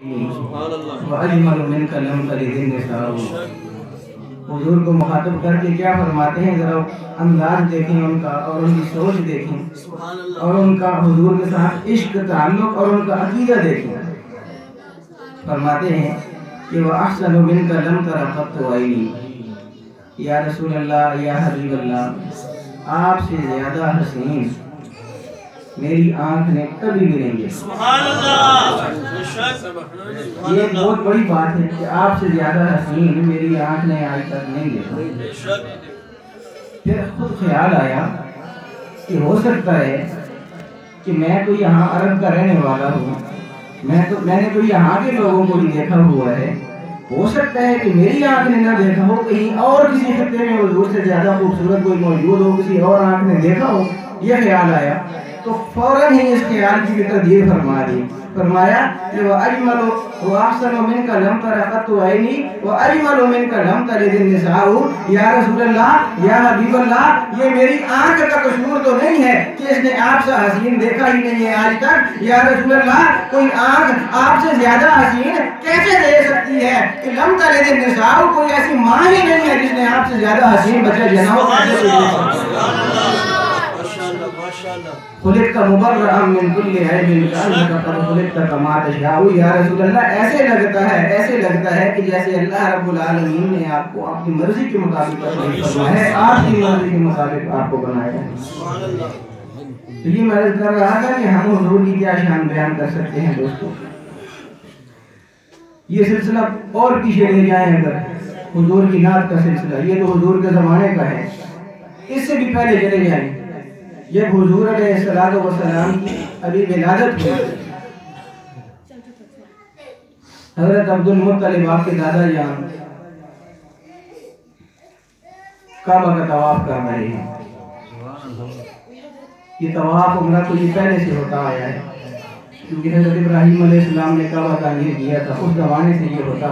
وَأَجْمَلُ مِنْكَ لَمْ تَلِدِ النِّسَاءُ۔ حضور کو مخاطب کر کے کیا فرماتے ہیں، ذرا انداز دیکھیں ان کا اور ان کی سوچ دیکھیں اور ان کا حضور کے ساتھ عشق تعلق اور ان کا عقیدہ دیکھیں۔ فرماتے ہیں کہ وَأَحْسَنُ مِنْكَ لَمْ تَرَ قَطُّ عَيْنِي۔ یا رسول اللہ، یا حبیب اللہ، آپ سے زیادہ حسین میری آنکھ نے کبھی بھی نہیں دیکھا۔ سبحان اللہ۔ یہ ایک بہت بڑی بات ہے کہ آپ سے زیادہ حسین میری آنکھ نے آج تک نہیں دیکھا۔ پھر خود خیال آیا کہ ہو سکتا ہے کہ میں تو یہاں عرب کا رہنے والا ہوں، میں نے تو یہاں کے لوگوں کو بھی دیکھا ہوا ہے، ہو سکتا ہے کہ میری آنکھ نے نہ دیکھا ہو، کہیں اور کسی خطے میں حضور سے زیادہ خوبصورت کوئی موجود ہو، کسی اور آنکھ نے دیکھا ہو۔ یہ خیال آیا تو فوراً ہی اس خیال کی بھی تردید فرما دی۔ فرمایا کہ وَأَجْمَلُ وَأَحْسَنُ مِنْكَ لَمْ تَرَ قَطُّ عَيْنِي وَأَجْمَلُ مِنْكَ لَمْ تَلِدِ النِّسَاءُ۔ یا رسول اللہ، یا حبیب اللہ، یہ میری آنکھ کا قصور تو نہیں ہے کہ اس نے آپ سے حسین دیکھا ہی نہیں ہے آج تک۔ یا رسول اللہ، کوئی آنکھ آپ سے زیادہ حسین کیسے دیکھ سکتی ہے کہ لم تلد النساء، کوئی ایسی ماں ہی نہیں ہے جس نے آپ سے زیادہ حسین بچہ جنا ہو۔ خلقت مبرئا من کل عیب کأنک قد خلقت کما تشاء۔ یا رسول اللہ، ایسے لگتا ہے کہ جیسے اللہ رب العالمین نے آپ کو اپنی مرضی کے مطابق فرمایا ہے، آپ کی مرضی کے مطابق آپ کو بنایا ہے۔ تو یہ میں عرض کر رہا تھا کہ ہم حضور کی کیا شان بیان کر سکتے ہیں دوستو۔ یہ سلسلہ اور پیچھے لے جائیں اگر، حضور کی نعت کا سلسلہ، یہ تو حضور کے زمانے کا ہے، اس سے بھی پہلے چلے جائیں جب حضور علیہ السلام کی ابھی ولادت ہوئی، حضرت عبد المطلب آپ کے دادا جان کعبہ کا طواف کر رہے ہیں۔ یہ طواف عمرہ تو یہ پہلے سے ہوتا آیا ہے، کیونکہ حضرت ابراہیم علیہ السلام نے کعبہ تعمیر کیا تھا، اس زمانے سے یہ ہوتا ہے۔